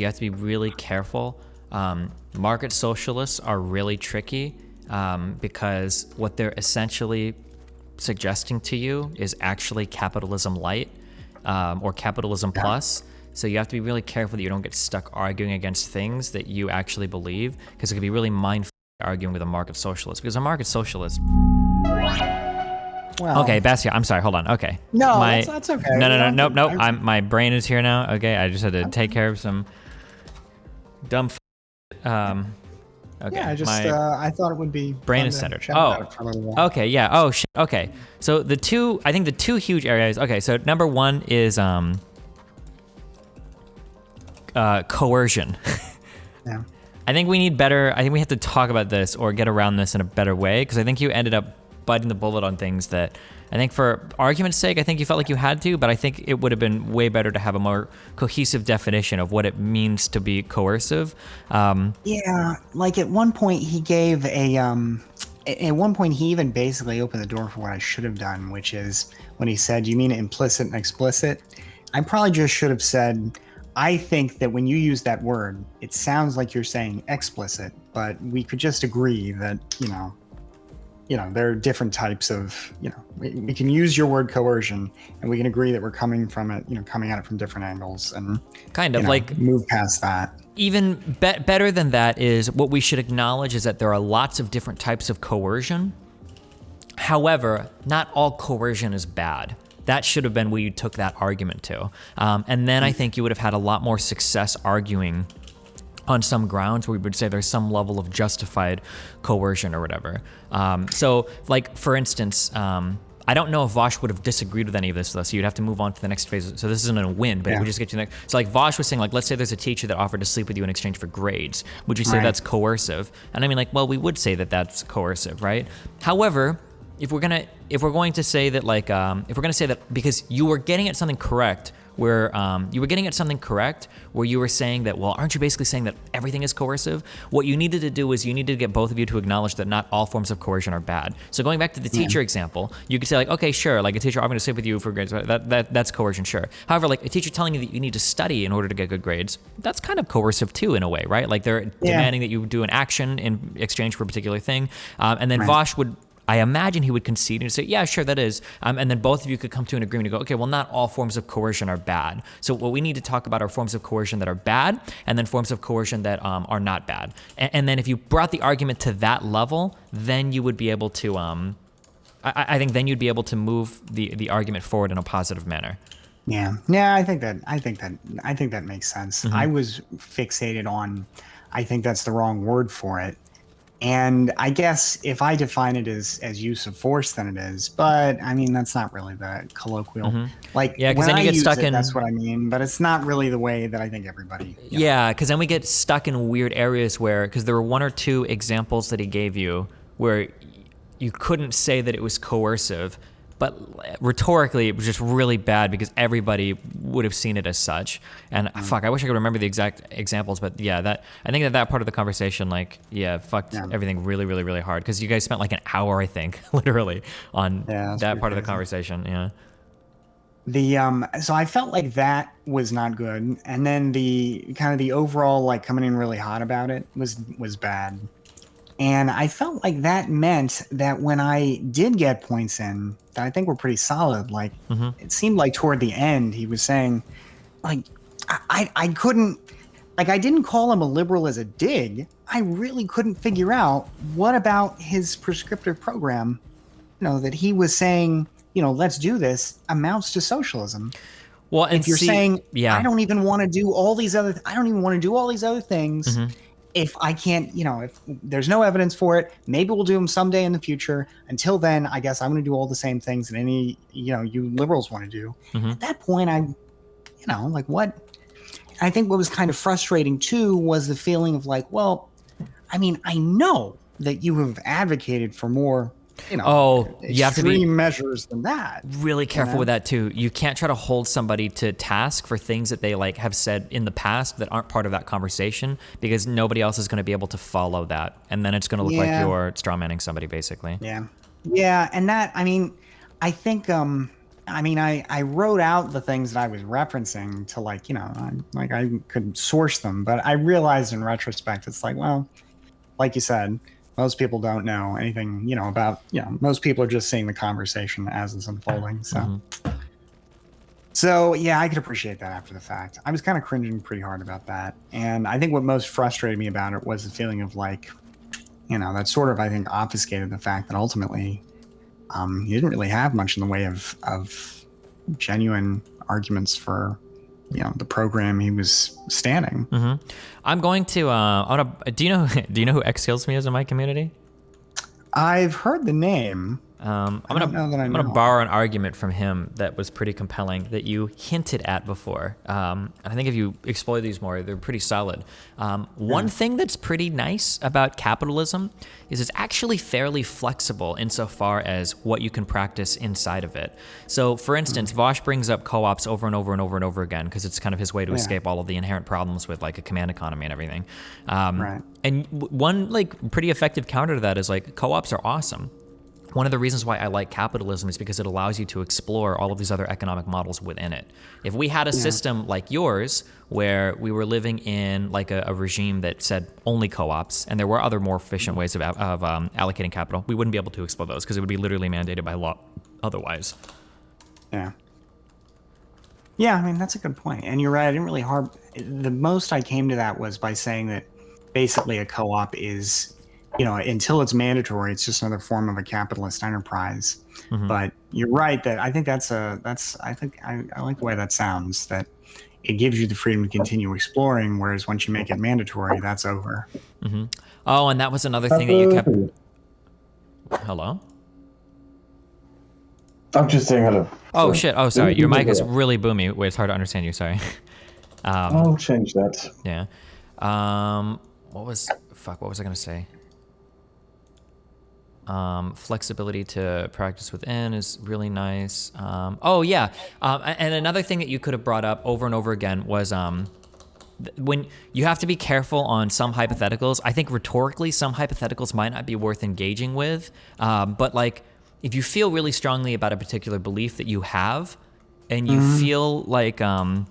you have to be really careful. Market socialists are really tricky because what they're essentially suggesting to you is actually capitalism light or capitalism plus. So you have to be really careful that you don't get stuck arguing against things that you actually believe, because it could be really mindful arguing with a market socialist, because a market socialist. Well, okay, Bastiat, I'm sorry. Hold on. Okay. No, that's okay. Nope. My brain is here now. Okay, I just had to take care of some dumb. Okay. Yeah, I thought it would be brain is centered. Okay. Yeah. Oh shit. Okay. So I think the two huge areas. Okay. So number one is coercion. Yeah. I think we have to talk about this or get around this in a better way, because I think you ended up biting the bullet on things that I think, for argument's sake, I think you felt like you had to, but I think it would have been way better to have a more cohesive definition of what it means to be coercive. Yeah, like at one point he gave at one point he even basically opened the door for what I should have done, which is when he said, "You mean implicit and explicit?" I probably just should have said, "I think that when you use that word, it sounds like you're saying explicit, but we could just agree that, there are different types of, we can use your word coercion, and we can agree that we're coming at it from different angles, and kind of like move past that." Even better than that is what we should acknowledge is that there are lots of different types of coercion. However, not all coercion is bad. That should have been where you took that argument to. And then I think you would have had a lot more success arguing on some grounds where we would say there's some level of justified coercion or whatever. So, like, for instance, I don't know if Vaush would have disagreed with any of this, though, so you'd have to move on to the next phase. So this isn't a win, but it would just get to the next. So, like, Vaush was saying, like, let's say there's a teacher that offered to sleep with you in exchange for grades. Would you say that's coercive? And I mean, like, well, we would say that that's coercive, right? However, if we're going to say that, like, if we're going to say that because you were getting at something correct, where you were saying that, well, aren't you basically saying that everything is coercive? What you needed to do is you needed to get both of you to acknowledge that not all forms of coercion are bad. So going back to the teacher example, you could say, like, okay, sure, like a teacher offering to sleep with you for grades, that's coercion, sure. However, like a teacher telling you that you need to study in order to get good grades, that's kind of coercive too, in a way, right? Like they're demanding that you do an action in exchange for a particular thing. And then Vaush would, I imagine he would concede and say, yeah, sure, that is. And then both of you could come to an agreement and go, okay, well, not all forms of coercion are bad. So what we need to talk about are forms of coercion that are bad, and then forms of coercion that are not bad. And then if you brought the argument to that level, then you would be able to, I think then you'd be able to move the argument forward in a positive manner. Yeah, I think that makes sense. I was fixated on, I think that's the wrong word for it. And I guess if I define it as use of force, then it is. But I mean, that's not really the colloquial. Like, yeah, because then you get stuck in. That's what I mean. But it's not really the way that I think everybody. Yeah, because then we get stuck in weird areas where, because there were one or two examples that he gave you where you couldn't say that it was coercive, but rhetorically it was just really bad because everybody would have seen it as such. And fuck, I wish I could remember the exact examples, but yeah, I think that part of the conversation, like, fucked everything really, really, really hard, because you guys spent like an hour, I think, literally on that part of the conversation. Yeah. So I felt like that was not good, and then the kind of the overall, like, coming in really hot about it was bad. And I felt like that meant that when I did get points in, that I think were pretty solid. Like, it seemed like toward the end, he was saying, like, I couldn't, like, I didn't call him a liberal as a dig. I really couldn't figure out what about his prescriptive program, that he was saying, let's do this, amounts to socialism. Well, and if you're saying, I don't even want to do all these other things. If I can't, if there's no evidence for it, maybe we'll do them someday in the future. Until then, I guess I'm going to do all the same things that any, you liberals want to do. At that point, like, what? I think what was kind of frustrating too was the feeling of like, well, I mean, I know that you have advocated for more, you have to be measures than that. Really careful with that too. You can't try to hold somebody to task for things that they like have said in the past that aren't part of that conversation, because nobody else is going to be able to follow that, and then it's going to look like you're strawmanning somebody, basically. Yeah, and that, I mean, I think I mean, I wrote out the things that I was referencing to I could source them, but I realized in retrospect, it's like, well, like you said, most people don't know anything, about, most people are just seeing the conversation as it's unfolding. So yeah, I could appreciate that after the fact. I was kind of cringing pretty hard about that. And I think what most frustrated me about it was the feeling of that sort of, I think, obfuscated the fact that ultimately he didn't really have much in the way of genuine arguments for, the program he was standing. Mm-hmm. I'm going to, do you know who X Kills Me is in my community? I've heard the name. I'm gonna borrow an argument from him that was pretty compelling that you hinted at before. And I think if you explore these more, they're pretty solid. One thing that's pretty nice about capitalism is it's actually fairly flexible insofar as what you can practice inside of it. So, for instance, Vaush brings up co-ops over and over and over and over again because it's kind of his way to escape all of the inherent problems with like a command economy and everything. And one like pretty effective counter to that is like co-ops are awesome. One of the reasons why I like capitalism is because it allows you to explore all of these other economic models within it. If we had a system like yours, where we were living in like a regime that said only co-ops, and there were other more efficient ways of allocating capital, we wouldn't be able to explore those because it would be literally mandated by law otherwise. Yeah. Yeah, I mean, that's a good point. And you're right, I didn't really the most I came to that was by saying that basically a co-op is, until it's mandatory, it's just another form of a capitalist enterprise. Mm-hmm. But you're right that I think I like the way that sounds, that it gives you the freedom to continue exploring, whereas once you make it mandatory, that's over. Mm-hmm. Oh, and that was another thing that you kept... Hello? I'm just saying hello. Oh, shit. Oh, sorry. Your mic is really boomy. Wait, it's hard to understand you. Sorry. I'll change that. Yeah. What was I going to say? Flexibility to practice within is really nice. And another thing that you could have brought up over and over again was when you have to be careful on some hypotheticals. I think rhetorically, some hypotheticals might not be worth engaging with. But like, if you feel really strongly about a particular belief that you have, and you feel like, and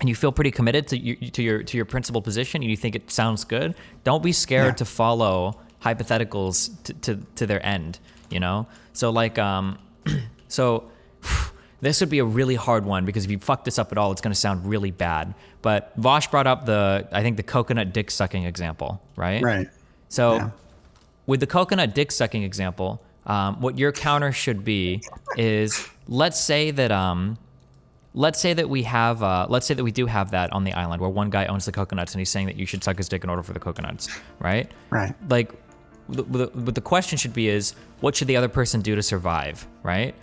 you feel pretty committed to your principal position, and you think it sounds good, don't be scared to follow hypotheticals to their end, So like, so this would be a really hard one because if you fuck this up at all, it's going to sound really bad. But Vaush brought up the coconut dick sucking example, right? Right. So with the coconut dick sucking example, what your counter should be is let's say that we do have that on the island where one guy owns the coconuts and he's saying that you should suck his dick in order for the coconuts, right? Right. Like, what the question should be is, what should the other person do to survive, right?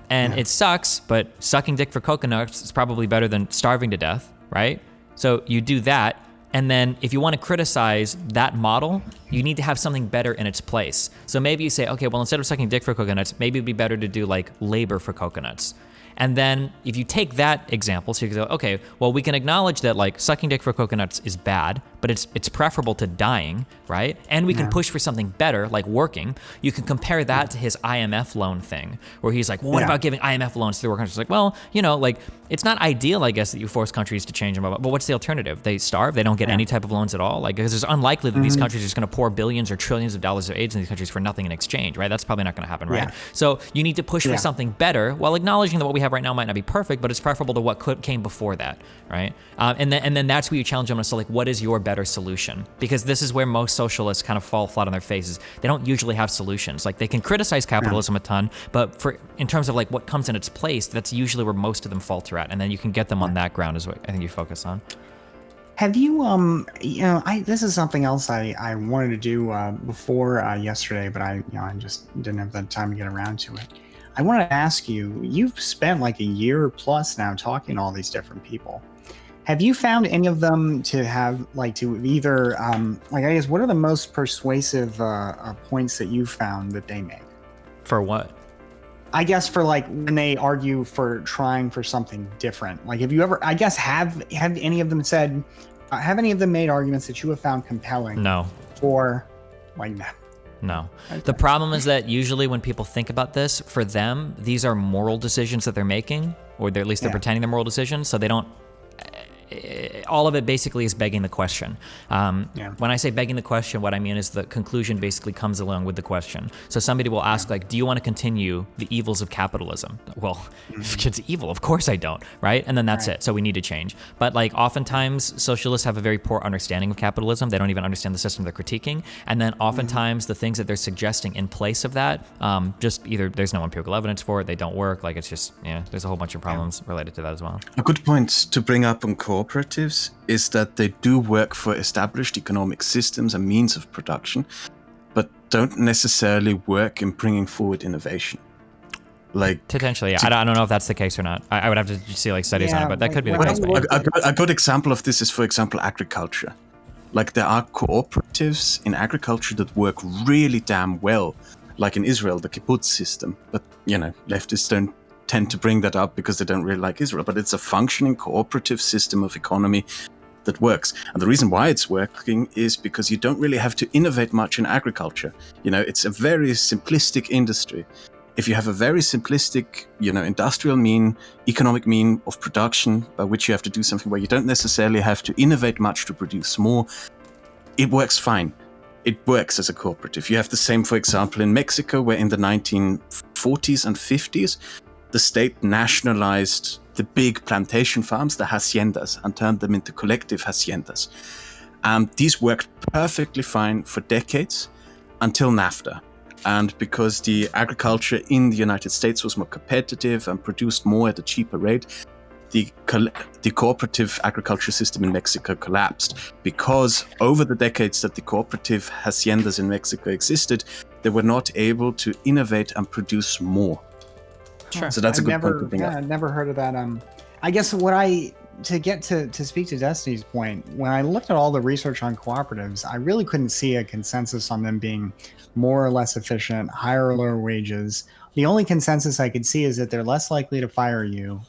And it sucks, but sucking dick for coconuts is probably better than starving to death, right? So you do that, and then if you want to criticize that model, you need to have something better in its place. So maybe you say, okay, well, instead of sucking dick for coconuts, maybe it'd be better to do like labor for coconuts. And then if you take that example, so you can go, okay, well, we can acknowledge that like sucking dick for coconuts is bad, but it's preferable to dying, right? And we can push for something better, like working. You can compare that to his IMF loan thing, where he's like, well, what about giving IMF loans to the working countries? Like, well, like it's not ideal, I guess, that you force countries to change them, but what's the alternative? They starve, they don't get any type of loans at all? Like, because it's unlikely that these countries are just gonna pour billions or trillions of dollars of aid in these countries for nothing in exchange, right? That's probably not gonna happen, right? So you need to push for something better while acknowledging that what we have right now might not be perfect, but it's preferable to what came before that, right? And then that's where you challenge them. So like, what is your better solution? Because this is where most socialists kind of fall flat on their faces. They don't usually have solutions. Like they can criticize capitalism a ton, but in terms of like what comes in its place, that's usually where most of them falter at. And then you can get them on that ground is what I think you focus on. Have you, this is something else I wanted to do before yesterday, but I just didn't have the time to get around to it. I wanted to ask you, you've spent like a year plus now talking to all these different people. Have you found any of them to have to either, I guess, what are the most persuasive points that you found that they make? For what? I guess for like when they argue for trying for something different. Like, have you ever, I guess, have any of them made arguments that you have found compelling? No. For like No. The problem is that usually when people think about this, for them, these are moral decisions that they're making, or at least they're pretending they're moral decisions, so they don't. All of it basically is begging the question. When I say begging the question, what I mean is the conclusion basically comes along with the question. So somebody will ask, like, do you want to continue the evils of capitalism? Well, if it's evil, of course I don't, right? And then that's it. So we need to change. But like oftentimes socialists have a very poor understanding of capitalism. They don't even understand the system they're critiquing. And then oftentimes the things that they're suggesting in place of that, just either there's no empirical evidence for it, they don't work. Like it's just, there's a whole bunch of problems related to that as well. A good point to bring up on cooperatives is that they do work for established economic systems and means of production, but don't necessarily work in bringing forward innovation. Like potentially, yeah. I don't know if that's the case or not. I would have to see like studies on it, but that could be the case. A good example of this is, for example, agriculture. Like there are cooperatives in agriculture that work really damn well, like in Israel, the kibbutz system. But leftists don't tend to bring that up because they don't really like Israel, but it's a functioning cooperative system of economy that works. And the reason why it's working is because you don't really have to innovate much in agriculture. It's a very simplistic industry. If you have a very simplistic, industrial economic mean of production by which you have to do something where you don't necessarily have to innovate much to produce more, it works fine. It works as a cooperative. You have the same, for example, in Mexico, where in the 1940s and 50s, the state nationalized the big plantation farms, the haciendas, and turned them into collective haciendas. These worked perfectly fine for decades until NAFTA. And because the agriculture in the United States was more competitive and produced more at a cheaper rate, the cooperative agriculture system in Mexico collapsed. Because over the decades that the cooperative haciendas in Mexico existed, they were not able to innovate and produce more. Sure. So that's a good point to bring up. I've never heard of that. I guess to speak to Destiny's point, when I looked at all the research on cooperatives, I really couldn't see a consensus on them being more or less efficient, higher or lower wages. The only consensus I could see is that they're less likely to fire you,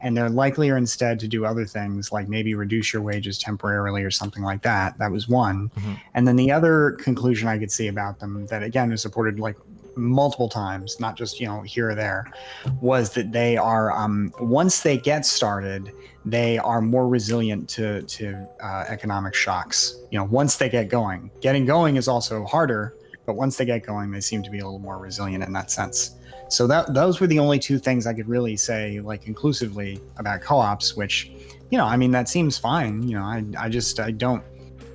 and they're likelier instead to do other things, like maybe reduce your wages temporarily or something like that. That was one. Mm-hmm. And then the other conclusion I could see about them that, again, is supported like multiple times, not just here or there, was that they are once they get started, they are more resilient to economic shocks. Once they get going, getting going is also harder, but once they get going, they seem to be a little more resilient in that sense. So those were the only two things I could really say like conclusively about co-ops, which that seems fine. I don't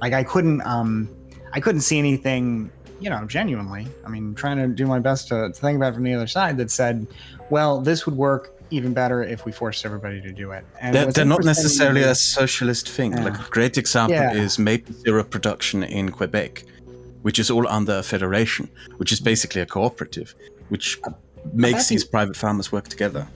like, I couldn't see anything genuinely, trying to do my best to think about it from the other side, that said, well, this would work even better if we forced everybody to do it. And they're not necessarily a socialist thing. Yeah. Like a great example is maple syrup production in Quebec, which is all under a federation, which is basically a cooperative, which makes these private farmers work together.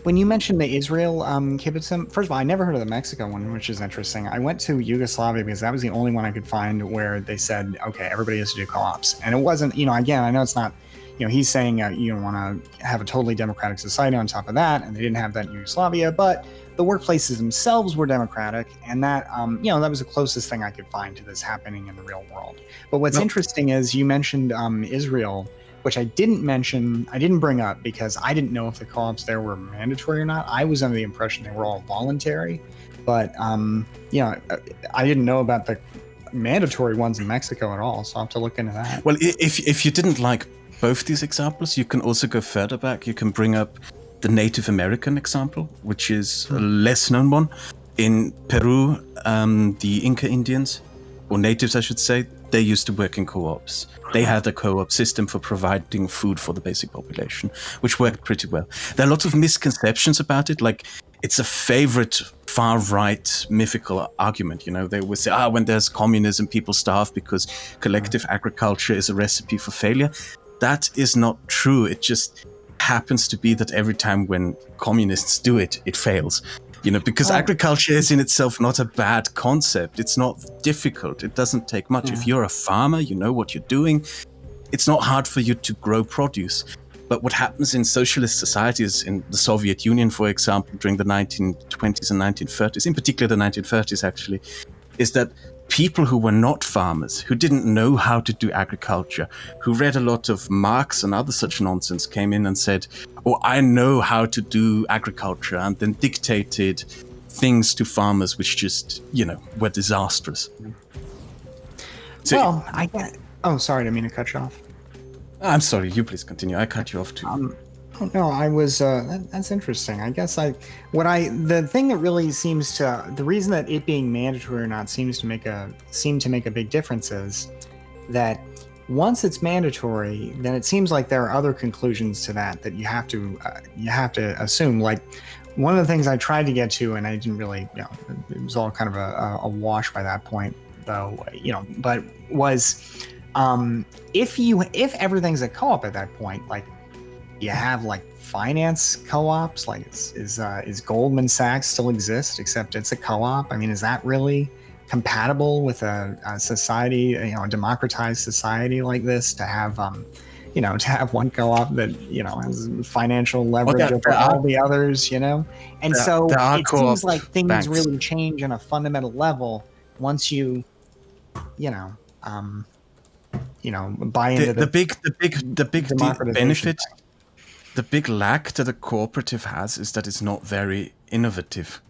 When you mentioned the Israel kibbutzim, first of all, I never heard of the Mexico one, which is interesting. I went to Yugoslavia because that was the only one I could find where they said, okay, everybody has to do co-ops. And it wasn't, again, I know it's not, he's saying you don't want to have a totally democratic society on top of that, and they didn't have that in Yugoslavia, but the workplaces themselves were democratic, and that, that was the closest thing I could find to this happening in the real world. But what's interesting is you mentioned Israel, which I didn't bring up because I didn't know if the co-ops there were mandatory or not. I was under the impression they were all voluntary, but I didn't know about the mandatory ones in Mexico at all, so I'll have to look into that. Well, if you didn't like both these examples, you can also go further back. You can bring up the Native American example, which is a less known one. In Peru, the Inca Indians, or natives I should say, they used to work in co-ops. They had a co-op system for providing food for the basic population, which worked pretty well. There are lots of misconceptions about it, like it's a favorite far-right mythical argument. They always say, when there's communism, people starve because collective agriculture is a recipe for failure. That is not true. It just happens to be that every time when communists do it, it fails. Because agriculture is in itself not a bad concept. It's not difficult. It doesn't take much. If you're a farmer, you know what you're doing. It's not hard for you to grow produce. But what happens in socialist societies, in the Soviet Union, for example, during the 1920s and 1930s, in particular the 1930s actually, is that people who were not farmers, who didn't know how to do agriculture, who read a lot of Marx and other such nonsense, came in and said, "Oh, I know how to do agriculture," and then dictated things to farmers which just, were disastrous. So, Well, I get. Oh, sorry, I didn't mean to cut you off. I'm sorry, you please continue. I cut you off too. Oh, no, I was. That's interesting. I guess the thing that really seems to, the reason that it being mandatory or not seem to make a big difference is that once it's mandatory, then it seems like there are other conclusions to that you have to assume. Like one of the things I tried to get to, and I didn't really, it was all kind of a wash by that point, though, but was if everything's a co-op at that point, like. You have like finance co-ops, like is Goldman Sachs still exist, except it's a co-op? I mean, is that really compatible with a society, a democratized society like this, to have to have one co-op that has financial leverage over all the others, and so it seems like things really change on a fundamental level once you buy into the big benefit. The big lack that a cooperative has is that it's not very innovative.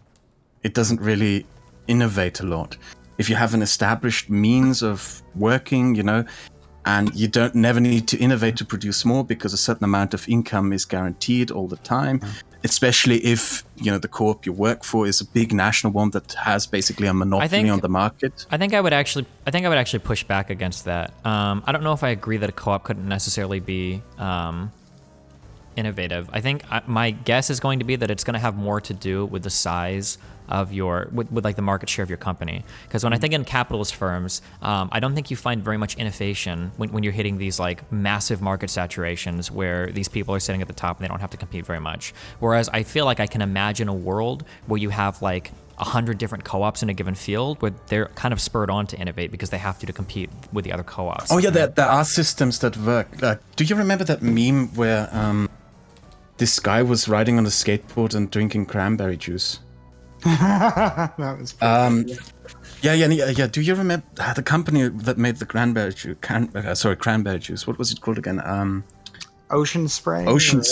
It doesn't really innovate a lot. If you have an established means of working, and you never need to innovate to produce more because a certain amount of income is guaranteed all the time, especially if, the co-op you work for is a big national one that has basically a monopoly on the market. I think I would actually push back against that. I don't know if I agree that a co-op couldn't necessarily be innovative. I think my guess is going to be that it's going to have more to do with the size of with like the market share of your company. Because when I think in capitalist firms, I don't think you find very much innovation when you're hitting these like massive market saturations where these people are sitting at the top and they don't have to compete very much. Whereas I feel like I can imagine a world where you have like 100 different co-ops in a given field where they're kind of spurred on to innovate because they have to compete with the other co-ops. Oh yeah, there are systems that work. Do you remember that meme where this guy was riding on a skateboard and drinking cranberry juice? That was funny. Yeah. Do you remember the company that made the cranberry juice? What was it called again? Ocean Spray. Ocean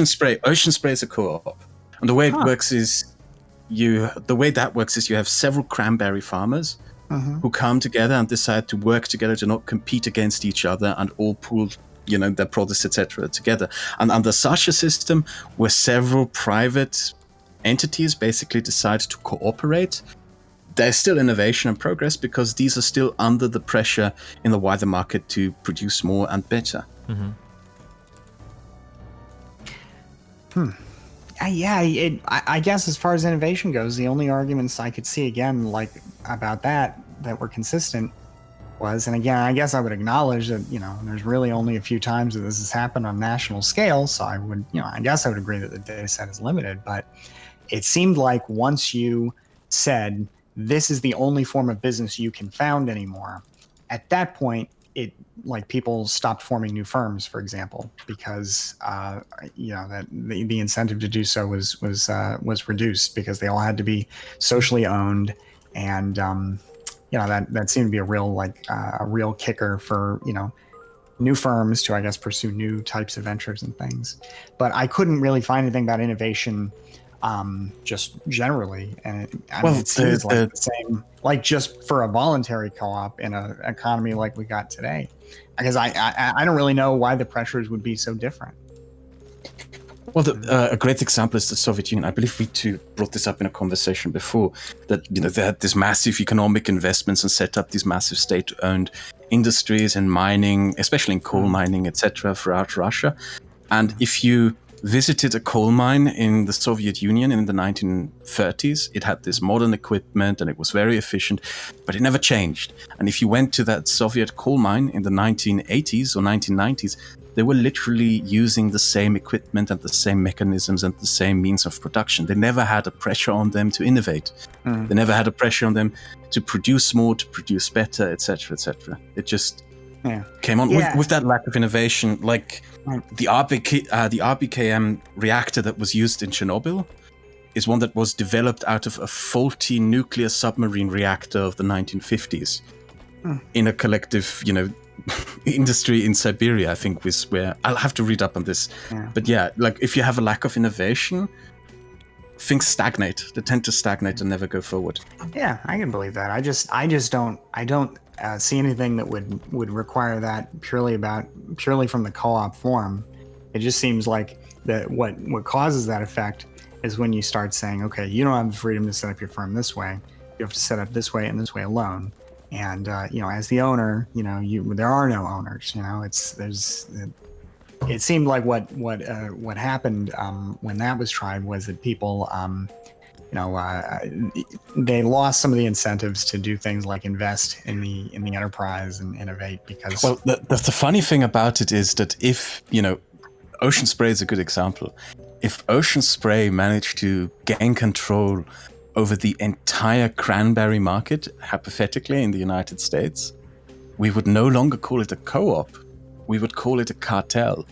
Spray. Ocean Spray is a co-op, and the way it works is you have several cranberry farmers who come together and decide to work together to not compete against each other and all pool their produce, etc., together. And under such a system where several private entities basically decide to cooperate, there's still innovation and progress because these are still under the pressure in the wider market to produce more and better. I guess as far as innovation goes, the only arguments I could see again like about that were consistent was, and again, I guess I would acknowledge that, there's really only a few times that this has happened on national scale. So I would, I guess I would agree that the data set is limited, but it seemed like once you said, this is the only form of business you can found anymore, at that point, it like people stopped forming new firms, for example, because, that the incentive to do so was reduced because they all had to be socially owned. And, that seemed to be a real kicker for, new firms to, I guess, pursue new types of ventures and things. But I couldn't really find anything about innovation just generally. And it seems like the same, like just for a voluntary co-op in an economy like we got today. Because I don't really know why the pressures would be so different. Well, a great example is the Soviet Union. I believe we too brought this up in a conversation before, that they had this massive economic investments and set up these massive state-owned industries in mining, especially in coal mining, etc., throughout Russia. And if you visited a coal mine in the Soviet Union in the 1930s, it had this modern equipment and it was very efficient, but it never changed. And if you went to that Soviet coal mine in the 1980s or 1990s, they were literally using the same equipment and the same mechanisms and the same means of production. They never had a pressure on them to innovate. They never had a pressure on them to produce more, to produce better, etc., etc. It just came on with that lack of innovation. Like the RBKM reactor that was used in Chernobyl is one that was developed out of a faulty nuclear submarine reactor of the 1950s in a collective, industry in Siberia, I think, was where I'll have to read up on this. Yeah. But yeah, like if you have a lack of innovation, things stagnate. They tend to stagnate and never go forward. Yeah, I can believe that. I just don't see anything that would require that purely from the co-op form. It just seems like that what causes that effect is when you start saying, okay, you don't have the freedom to set up your firm this way. You have to set up this way and this way alone. And as the owner, there are no owners. It seemed like what happened when that was tried was that people, they lost some of the incentives to do things like invest in the enterprise and innovate because. Well, the funny thing about it is that if Ocean Spray is a good example. If Ocean Spray managed to gain control over the entire cranberry market, hypothetically, in the United States, we would no longer call it a co-op. We would call it a cartel.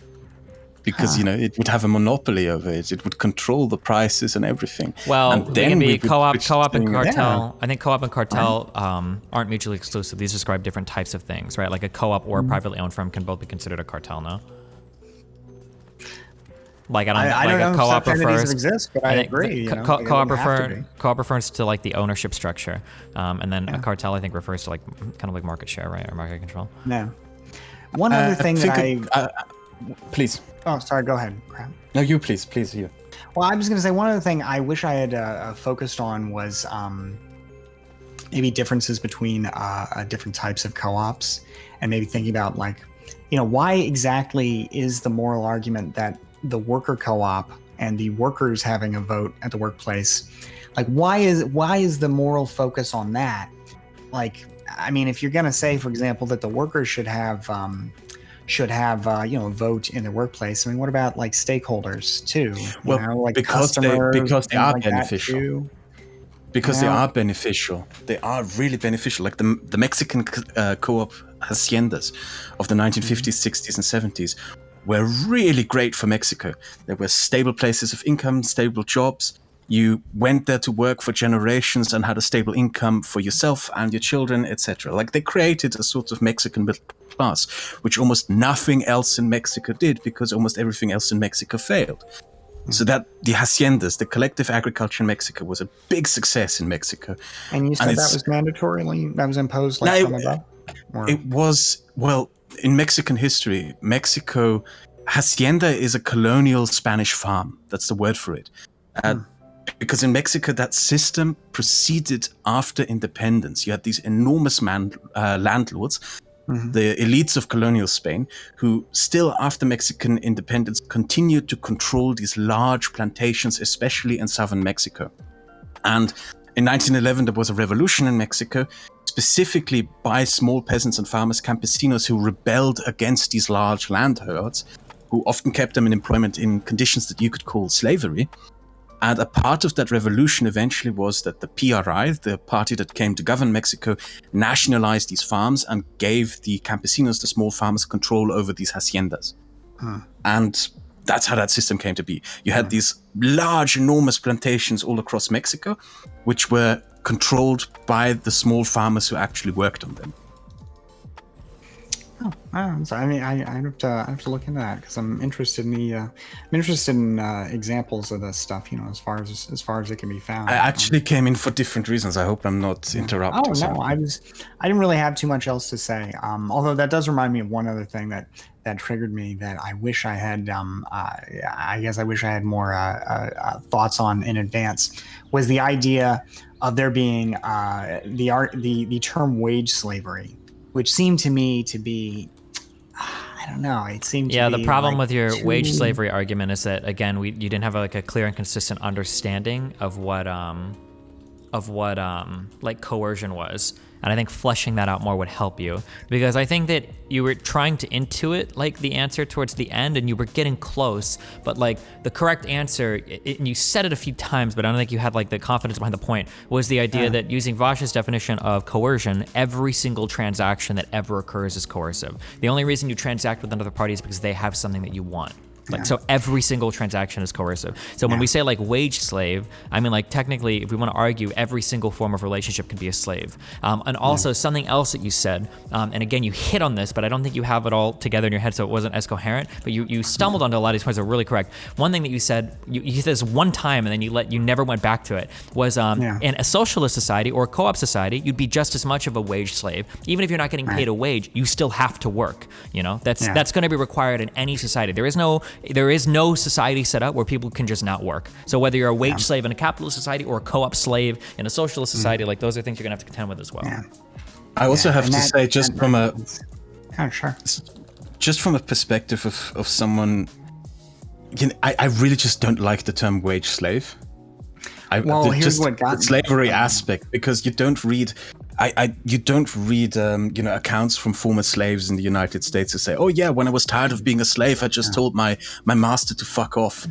Because, it would have a monopoly over it. It would control the prices and everything. Well, and then maybe co-op and cartel. Yeah. I think co-op and cartel aren't mutually exclusive. These describe different types of things, right? Like a co-op or a privately owned firm can both be considered a cartel, no? Like I don't know a co-op if such entities refers. exist, but I agree. Co-op refers to like the ownership structure, and then a cartel I think refers to like kind of like market share, right, or market control. No. One other thing please. Oh, sorry. Go ahead, Kraut. No, you please, you. Well, I was going to say one other thing I wish I had focused on was maybe differences between different types of co-ops, and maybe thinking about why exactly is the moral argument that the worker co-op and the workers having a vote at the workplace, why is the moral focus on that? If you're going to say, for example, that the workers should have a vote in their workplace. What about stakeholders too? Because they are beneficial. Because they are beneficial. They are really beneficial. Like the Mexican co-op haciendas of the 1950s, 60s, and 70s were really great for Mexico. They were stable places of income, stable jobs. You went there to work for generations and had a stable income for yourself and your children, etc. They created a sort of Mexican middle class, which almost nothing else in Mexico did because almost everything else in Mexico failed. So that the haciendas, the collective agriculture in Mexico, was a big success in Mexico. And you said that was mandatorily, that was imposed from above? It was, in Mexican history, Mexico, hacienda is a colonial Spanish farm. That's the word for it. Because in Mexico, that system proceeded after independence. You had these enormous landlords, the elites of colonial Spain, who still after Mexican independence continued to control these large plantations, especially in southern Mexico. And in 1911, there was a revolution in Mexico, specifically by small peasants and farmers, campesinos, who rebelled against these large landlords, who often kept them in employment in conditions that you could call slavery. And a part of that revolution eventually was that the PRI, the party that came to govern Mexico, nationalized these farms and gave the campesinos, the small farmers, control over these haciendas. And that's how that system came to be. You had these large, enormous plantations all across Mexico, which were controlled by the small farmers who actually worked on them. So I have to look into that because I'm interested in examples of this stuff. As far as it can be found. I actually came in for different reasons. I hope I'm not interrupting. Oh no, I didn't really have too much else to say. Although that does remind me of one other thing that triggered me that I wish I had. I guess I wish I had more thoughts on in advance. Was the idea of there being the term wage slavery, which seemed to me to be, I don't know. It seemed to be the problem with your wage slavery argument is that, again, you didn't have a clear and consistent understanding of what coercion was. And I think fleshing that out more would help you, because I think that you were trying to intuit the answer towards the end, and you were getting close, but the correct answer, and you said it a few times, but I don't think you had the confidence behind the point, was the idea that using Vaush's definition of coercion, every single transaction that ever occurs is coercive. The only reason you transact with another party is because they have something that you want. Like, so every single transaction is coercive. So when we say like wage slave, I mean, like, technically, if we want to argue, every single form of relationship can be a slave. And also something else that you said, and again, you hit on this, but I don't think you have it all together in your head, so it wasn't as coherent, but you stumbled onto a lot of these points that were really correct. One thing that you said, you said this one time and then you never went back to it, was in a socialist society or a co-op society, you'd be just as much of a wage slave. Even if you're not getting paid a wage, you still have to work. You know, that's going to be required in any society. There is no society set up where people can just not work. So whether you're a wage slave in a capitalist society or a co-op slave in a socialist society, like, those are things you're gonna have to contend with as well. I also have to say, just from a perspective of someone, you know, I really just don't like the term wage slave. Here's what got me. Slavery aspect, because you don't read accounts from former slaves in the United States to say, oh yeah, when I was tired of being a slave, I just told my master to fuck off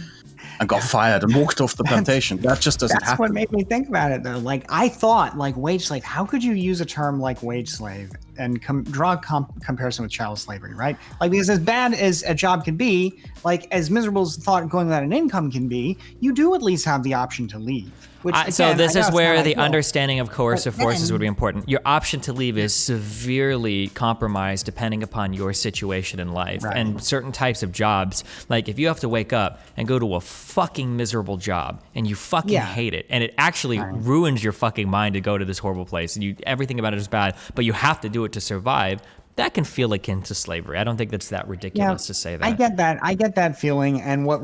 and got fired and walked off the plantation. That just doesn't happen. That's what made me think about it, though. Like, I thought, like, wage slave, how could you use a term like wage slave and draw a comparison with chattel slavery, right? Like, because as bad as a job can be, like, as miserable as the thought of going without an income can be, you do at least have the option to leave. Which, again, so this is where the understanding of coercive forces would be important. Your option to leave is severely compromised depending upon your situation in life. Right. And certain types of jobs, like if you have to wake up and go to a fucking miserable job and you fucking hate it, and it actually ruins your fucking mind to go to this horrible place, and everything about it is bad, but you have to do it to survive, that can feel akin to slavery. I don't think that's that ridiculous to say that. I get that feeling. And what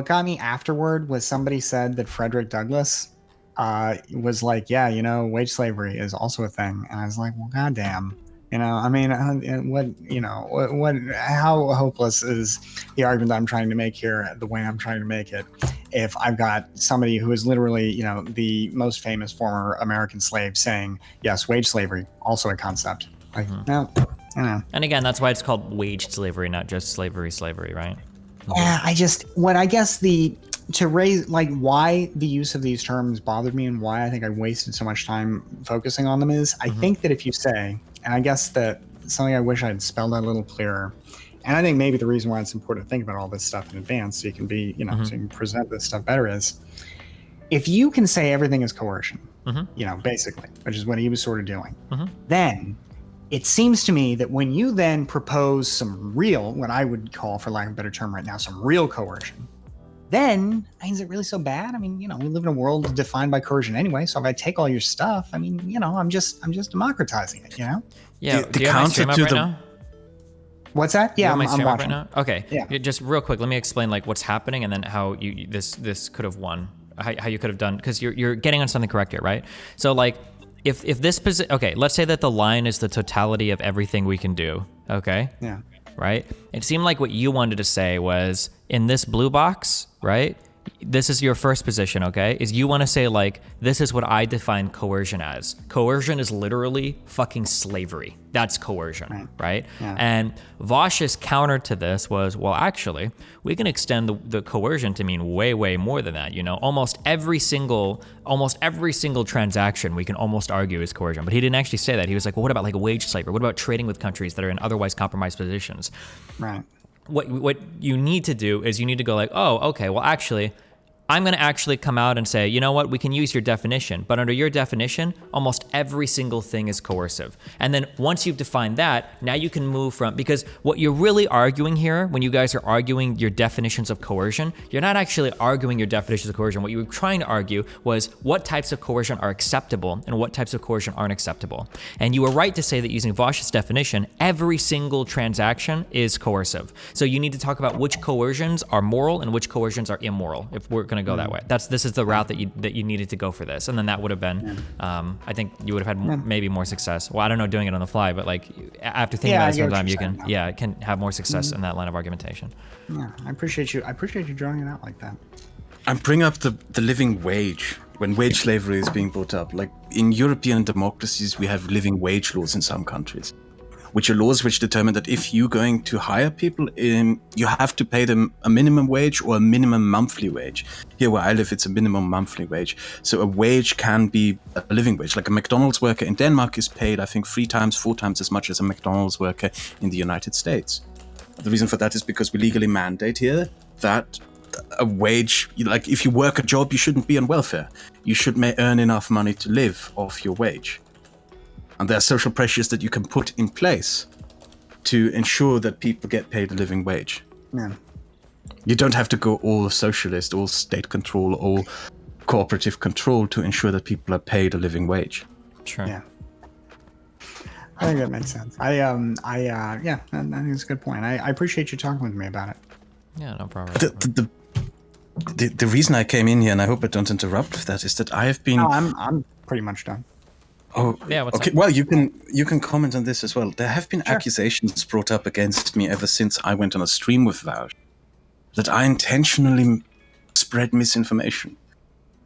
got me afterward was somebody said that Frederick Douglass was like, yeah, you know, wage slavery is also a thing. And I was like, well, goddamn. You know, I mean, how hopeless is the argument that I'm trying to make here, the way I'm trying to make it, if I've got somebody who is literally, you know, the most famous former American slave saying, yes, wage slavery, also a concept. Like, no, you know. And again, that's why it's called wage slavery, not just slavery, right? Yeah, to raise, like, why the use of these terms bothered me and why I think I wasted so much time focusing on them is, I think that if you say, and I guess that something I wish I had spelled out a little clearer, and I think maybe the reason why it's important to think about all this stuff in advance so you can be, you know, so you can present this stuff better is, if you can say everything is coercion, you know, basically, which is what he was sort of doing, then it seems to me that when you then propose some real, what I would call, for lack of a better term right now, some real coercion, then, I mean, is it really so bad? I mean, you know, we live in a world defined by coercion anyway. So if I take all your stuff, I mean, you know, I'm just democratizing it, you know? Yeah. The counter to the... Now? What's that? Yeah, I'm watching. Right now? Okay. Yeah. Just real quick, let me explain like what's happening and then how this could have won, how you could have done, because you're getting on something correct here, right? So like, if this position, okay, let's say that the line is the totality of everything we can do, okay? Yeah. Right? It seemed like what you wanted to say was, in this blue box, right? This is your first position, okay? Is you want to say like, this is what I define coercion as. Coercion is literally fucking slavery. That's coercion, right? Yeah. And Vaush's counter to this was, well, actually, we can extend the coercion to mean way, way more than that. You know, almost every single transaction we can almost argue is coercion. But he didn't actually say that. He was like, well, what about like a wage slavery? What about trading with countries that are in otherwise compromised positions? Right. What you need to do is you need to go like, oh, okay, well, actually, I'm going to actually come out and say, you know what, we can use your definition, but under your definition, almost every single thing is coercive. And then once you've defined that, now you can move from, because what you're really arguing here, when you guys are arguing your definitions of coercion, you're not actually arguing your definitions of coercion. What you were trying to argue was what types of coercion are acceptable and what types of coercion aren't acceptable. And you were right to say that using Vaush's definition, every single transaction is coercive. So you need to talk about which coercions are moral and which coercions are immoral, if we're going to go that way. This is the route that you needed to go for this, and then that would have been, I think you would have had maybe more success. Well, I don't know doing it on the fly, but like after thinking about it sometime, you can have more success in that line of argumentation. Yeah, I appreciate you drawing it out like that. And bring up the living wage when wage slavery is being brought up. Like in European democracies, we have living wage laws in some countries, which are laws which determine that if you're going to hire people, you have to pay them a minimum wage or a minimum monthly wage. Here where I live, it's a minimum monthly wage. So a wage can be a living wage. Like a McDonald's worker in Denmark is paid, I think, 3 times, 4 times as much as a McDonald's worker in the United States. The reason for that is because we legally mandate here that a wage, like if you work a job, you shouldn't be on welfare. You should earn enough money to live off your wage. And there are social pressures that you can put in place to ensure that people get paid a living wage. Yeah. You don't have to go all socialist, all state control, all cooperative control to ensure that people are paid a living wage. Sure. Yeah. I think that makes sense. I think it's a good point. I appreciate you talking with me about it. Yeah, no problem. The reason I came in here, and I hope I don't interrupt with that, is that I have been. No, I'm pretty much done. Oh, yeah. What's okay. up? Well, you can comment on this as well. There have been Sure. accusations brought up against me ever since I went on a stream with Vaush that I intentionally spread misinformation,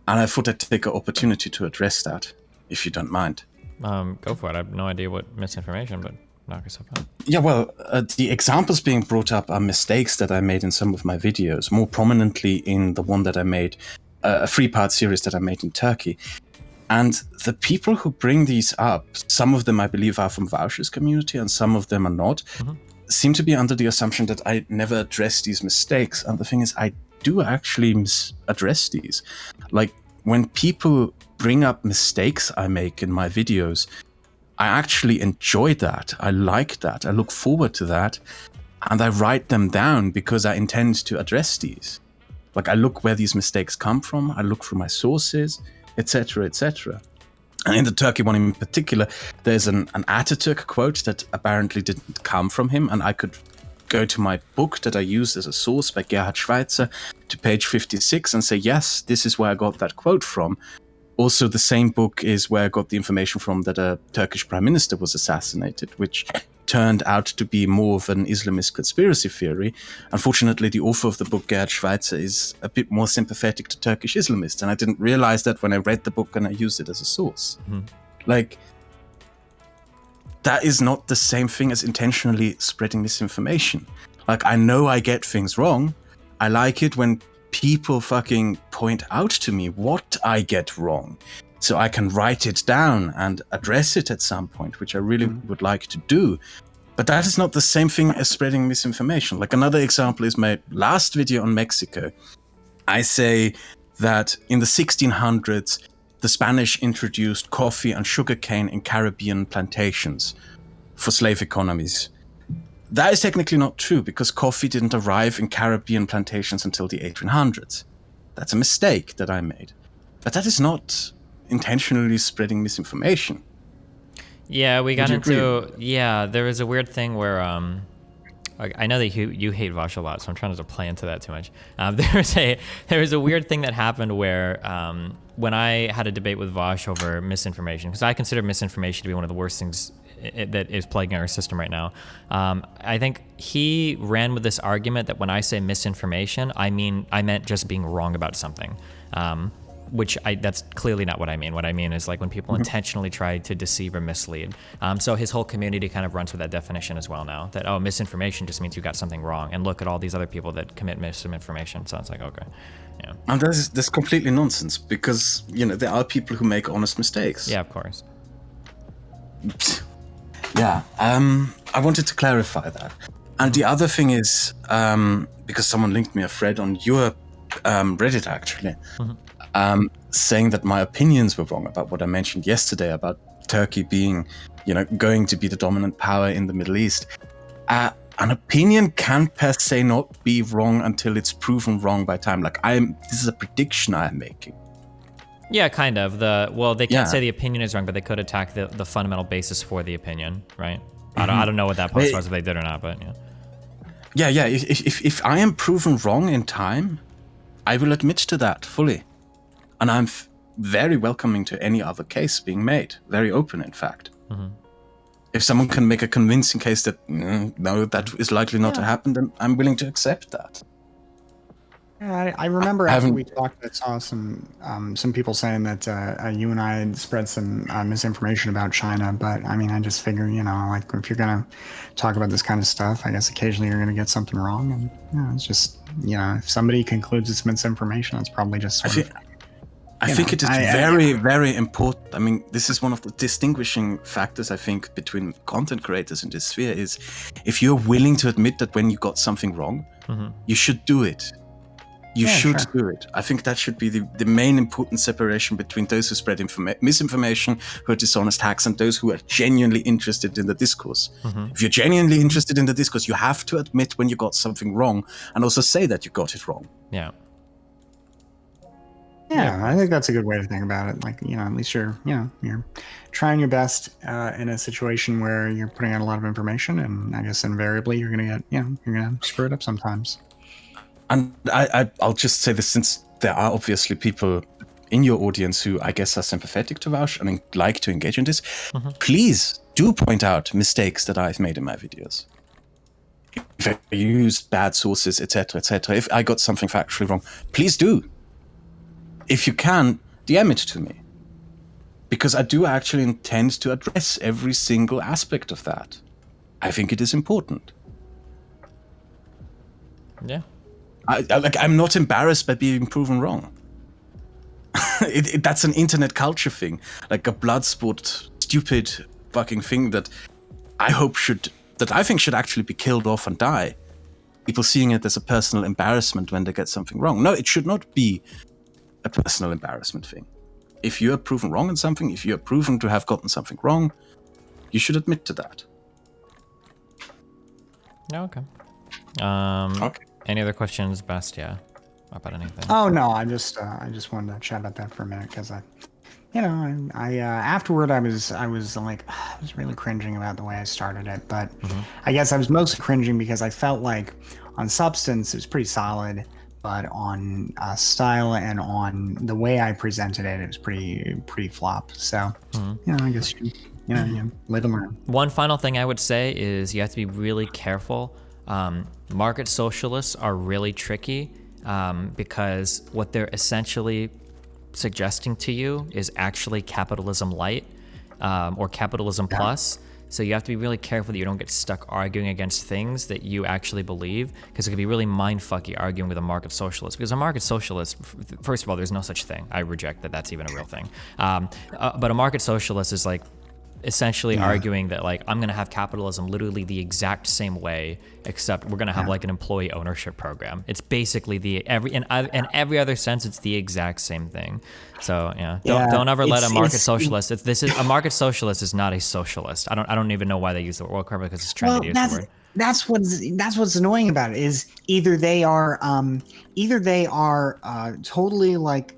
and I thought I'd take an opportunity to address that, if you don't mind. Go for it. I have no idea what misinformation, but knock yourself out. Yeah, well, the examples being brought up are mistakes that I made in some of my videos, more prominently in the one that I made, a 3-part series that I made in Turkey. And the people who bring these up, some of them I believe are from Vaush's community and some of them are not, seem to be under the assumption that I never address these mistakes. And the thing is, I do actually address these. Like, when people bring up mistakes I make in my videos, I actually enjoy that. I like that. I look forward to that. And I write them down because I intend to address these. Like, I look where these mistakes come from. I look for my sources, etc., etc. And in the Turkey one in particular, there's an Ataturk quote that apparently didn't come from him. And I could go to my book that I used as a source by Gerhard Schweitzer to page 56 and say, yes, this is where I got that quote from. Also, the same book is where I got the information from that a Turkish prime minister was assassinated, which turned out to be more of an Islamist conspiracy theory. Unfortunately, the author of the book, Gerhard Schweitzer, is a bit more sympathetic to Turkish Islamists, and I didn't realize that when I read the book and I used it as a source. Like, that is not the same thing as intentionally spreading misinformation. Like, I know I get things wrong. I like it when people fucking point out to me what I get wrong, so I can write it down and address it at some point, which I really would like to do. But that is not the same thing as spreading misinformation. Like, another example is my last video on Mexico. I say that in the 1600s, the Spanish introduced coffee and sugarcane in Caribbean plantations for slave economies. That is technically not true, because coffee didn't arrive in Caribbean plantations until the 1800s. That's a mistake that I made. But that is not intentionally spreading misinformation. Yeah, we got Would you into... agree? Yeah, there was a weird thing where... I know that you hate Vaush a lot, so I'm trying not to play into that too much. There was a weird thing that happened where when I had a debate with Vaush over misinformation, because I consider misinformation to be one of the worst things that is plaguing our system right now. I think he ran with this argument that when I say misinformation, I meant just being wrong about something, which that's clearly not what I mean. What I mean is like when people intentionally try to deceive or mislead. So his whole community kind of runs with that definition as well now, that, misinformation just means you got something wrong. And look at all these other people that commit misinformation. So it's like, okay. Yeah. And that's completely nonsense, because, there are people who make honest mistakes. Yeah, of course. Yeah, I wanted to clarify that. And the other thing is, because someone linked me a thread on your Reddit, actually, saying that my opinions were wrong about what I mentioned yesterday about Turkey being, going to be the dominant power in the Middle East. An opinion can per se not be wrong until it's proven wrong by time. Like, this is a prediction I'm making. Yeah, kind of. They can't say the opinion is wrong, but they could attack the fundamental basis for the opinion, right? I don't know what that post was, if they did or not, but yeah. Yeah. If I am proven wrong in time, I will admit to that fully, and I'm very welcoming to any other case being made. Very open, in fact. If someone can make a convincing case that no, that is likely not to happen, then I'm willing to accept that. Yeah, I remember after we talked, I saw some people saying that you and I had spread some misinformation about China, but I mean, I just figure, like if you're gonna talk about this kind of stuff, I guess occasionally you're gonna get something wrong, and it's just, if somebody concludes it's misinformation, it's probably just sort of. I think it is very important. I mean, this is one of the distinguishing factors, I think, between content creators in this sphere is if you're willing to admit that when you got something wrong, you should do it. You should do it. I think that should be the main important separation between those who spread misinformation, who are dishonest hacks, and those who are genuinely interested in the discourse. If you're genuinely interested in the discourse, you have to admit when you got something wrong and also say that you got it wrong. Yeah. Yeah, I think that's a good way to think about it. Like, at least you're trying your best in a situation where you're putting out a lot of information, and I guess invariably you're gonna screw it up sometimes. And I'll just say this, since there are obviously people in your audience who I guess are sympathetic to Vaush and like to engage in this, please do point out mistakes that I've made in my videos. If I used bad sources, etc., etc., if I got something factually wrong, please do. If you can, DM it to me. Because I do actually intend to address every single aspect of that. I think it is important. Yeah. I'm not embarrassed by being proven wrong. That's an internet culture thing, like a blood sport, stupid fucking thing that I think should actually be killed off and die. People seeing it as a personal embarrassment when they get something wrong. No, it should not be a personal embarrassment thing. If you are proven wrong in something, if you are proven to have gotten something wrong, you should admit to that. Okay. Okay. Any other questions, Bastiat, about anything? Oh no, I just wanted to chat about that for a minute because afterward I was like, I was really cringing about the way I started it, but I guess I was mostly cringing because I felt like on substance it was pretty solid, but on style and on the way I presented it, it was pretty flop. So I guess you live and learn. One final thing I would say is you have to be really careful. Market socialists are really tricky because what they're essentially suggesting to you is actually capitalism light or capitalism plus. So you have to be really careful that you don't get stuck arguing against things that you actually believe, because it could be really mindfucky arguing with a market socialist. Because a market socialist, first of all, there's no such thing. I reject that that's even a real thing. But a market socialist is like essentially arguing that like I'm gonna have capitalism literally the exact same way, except we're gonna have like an employee ownership program. It's basically in every other sense, it's the exact same thing. So don't ever let a market socialist. A market socialist is not a socialist. I don't even know why they use the word corporate, because it's trendy to use the word. That's what's annoying about it is either they are totally like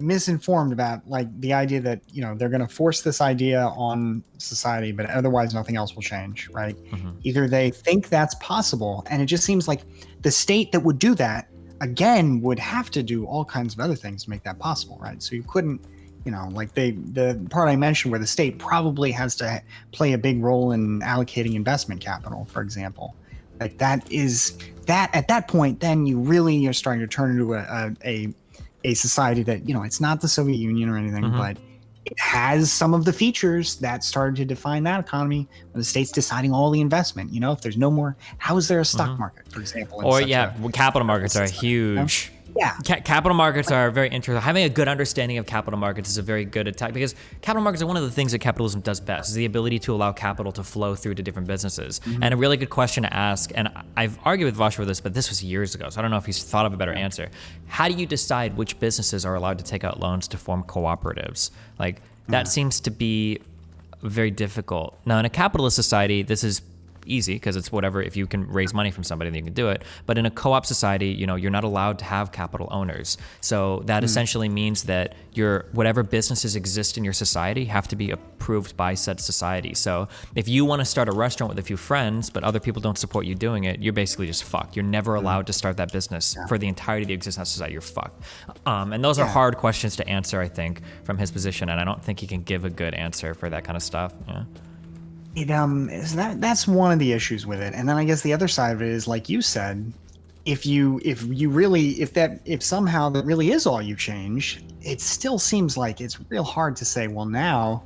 misinformed about like the idea that they're going to force this idea on society, but otherwise nothing else will change, right? Either they think that's possible, and it just seems like the state that would do that again would have to do all kinds of other things to make that possible, right? So you couldn't like the part I mentioned where the state probably has to play a big role in allocating investment capital, for example, like that at that point then you're starting to turn into a society that it's not the Soviet Union or anything, but it has some of the features that started to define that economy, when the state's deciding all the investment. If there's no more, how is there a stock market, for example? Capital markets are huge. Capital markets are very interesting. Having a good understanding of capital markets is a very good attack, because capital markets are one of the things that capitalism does best, is the ability to allow capital to flow through to different businesses. And a really good question to ask, and I've argued with Vaush for this, but this was years ago, so I don't know if he's thought of a better answer. How do you decide which businesses are allowed to take out loans to form cooperatives? Like, that seems to be very difficult. Now, in a capitalist society, this is easy, because it's whatever. If you can raise money from somebody, then you can do it. But in a co-op society, you're not allowed to have capital owners. So that essentially means that whatever businesses exist in your society have to be approved by said society. So if you want to start a restaurant with a few friends, but other people don't support you doing it, you're basically just fucked. You're never allowed to start that business for the entirety of the existence of society. You're fucked. And those are hard questions to answer, I think, from his position. And I don't think he can give a good answer for that kind of stuff. Yeah. That's one of the issues with it. And then I guess the other side of it is, like you said, if somehow that really is all you change, it still seems like it's real hard to say, well, now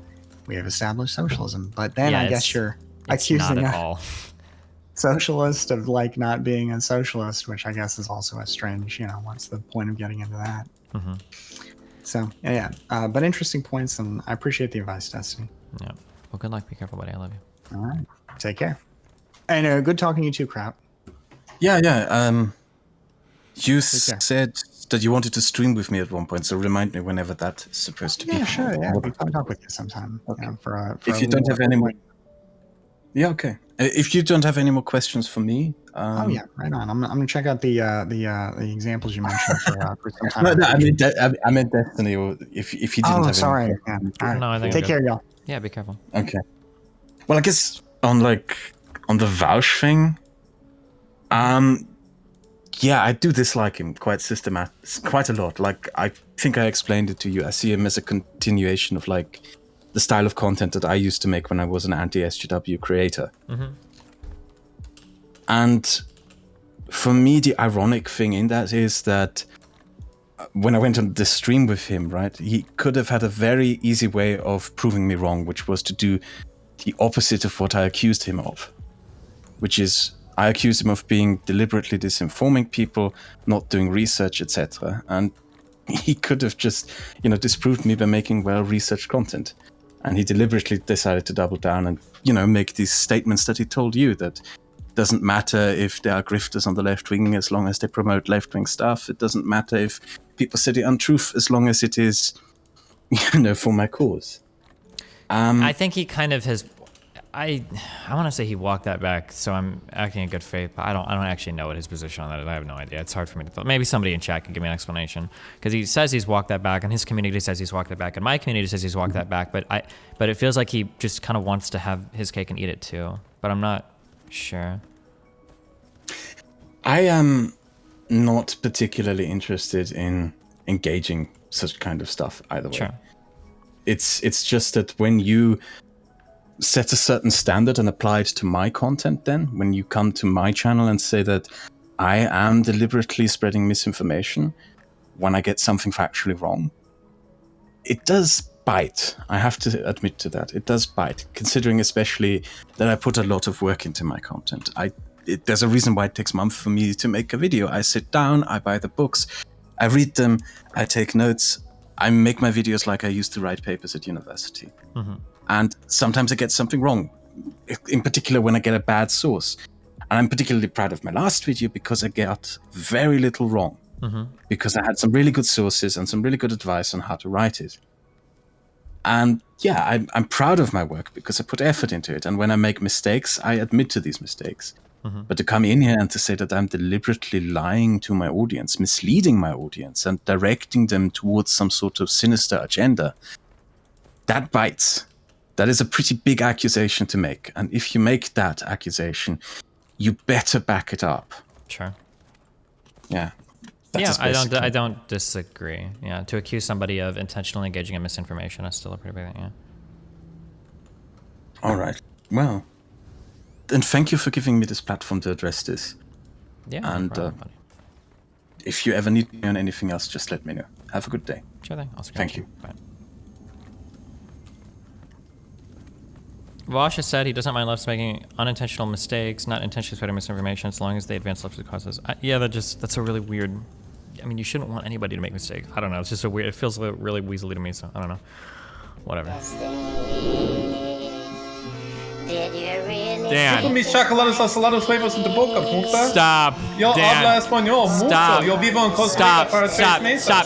we have established socialism. But then I guess you're accusing a socialist of like not being a socialist, which I guess is also a strange, what's the point of getting into that? So yeah, but interesting points, and I appreciate the advice, Destiny. Yeah. Well, good luck. Be careful, buddy. I love you. All right, take care. And good talking to you too, Kraut. Yeah. You care. said that you wanted to stream with me at one point, so remind me whenever that's supposed to be. Yeah, sure. Yeah, we can talk with you sometime. Okay. For If you don't have any more, yeah, okay. If you don't have any more questions for me, oh yeah, right on. I'm gonna check out the examples you mentioned for some time. no, I meant Destiny. Or if you didn't have sorry. any. Yeah. All right. No, I think Take care, y'all. Yeah, be careful. Okay. Well, I guess on the Vaush thing, yeah, I do dislike him quite a lot. Like, I think I explained it to you. I see him as a continuation of the style of content that I used to make when I was an anti-SGW creator. Mm-hmm. And for me, the ironic thing in that is that when I went on the stream with him, right, he could have had a very easy way of proving me wrong, which was to do the opposite of what I accused him of, which is I accused him of being deliberately disinforming people, not doing research, etc. And he could have just, disproved me by making well-researched content. And he deliberately decided to double down and, make these statements that he told you, that it doesn't matter if there are grifters on the left wing as long as they promote left-wing stuff. It doesn't matter if people say the untruth as long as it is, for my cause. I think he kind of has. I want to say he walked that back, so I'm acting in good faith, but I don't actually know what his position on that is. I have no idea. It's hard for me to. Maybe somebody in chat can give me an explanation, because he says he's walked that back, and his community says he's walked that back, and my community says he's walked that back. But it feels like he just kind of wants to have his cake and eat it too. But I'm not sure. I am not particularly interested in engaging such kind of stuff either way. Sure. It's just that when you set a certain standard and apply it to my content, then when you come to my channel and say that I am deliberately spreading misinformation when I get something factually wrong, it does bite. I have to admit to that. It does bite, considering especially that I put a lot of work into my content. There's a reason why it takes months for me to make a video. I sit down, I buy the books, I read them, I take notes, I make my videos like I used to write papers at university. Mm-hmm. And sometimes I get something wrong, in particular when I get a bad source. And I'm particularly proud of my last video because I got very little wrong. Mm-hmm. Because I had some really good sources and some really good advice on how to write it. And yeah, I'm proud of my work because I put effort into it. And when I make mistakes, I admit to these mistakes. Mm-hmm. But to come in here and to say that I'm deliberately lying to my audience, misleading my audience and directing them towards some sort of sinister agenda, that bites. That is a pretty big accusation to make. And if you make that accusation, you better back it up. Sure. Yeah. I don't disagree. Yeah, to accuse somebody of intentionally engaging in misinformation is still a pretty big thing, yeah. All right. Well, and thank you for giving me this platform to address this. Yeah, and no problem, buddy. If you ever need me on anything else, just let me know. Have a good day. Sure thing. Thank you. Bye. Vaush has said he doesn't mind lefts making unintentional mistakes, not intentionally spreading misinformation, as long as they advance leftist causes. Yeah, that's a really weird. I mean, you shouldn't want anybody to make mistakes. I don't know. It's just a weird. It feels really weaselly to me. So I don't know. Whatever. Dan. Mis chocolates a salado flavors de boca, puta. Stop. Yo Dan. habla español mucho. Stop. Yo vivo en Costa Rica para 6 meses. Stop.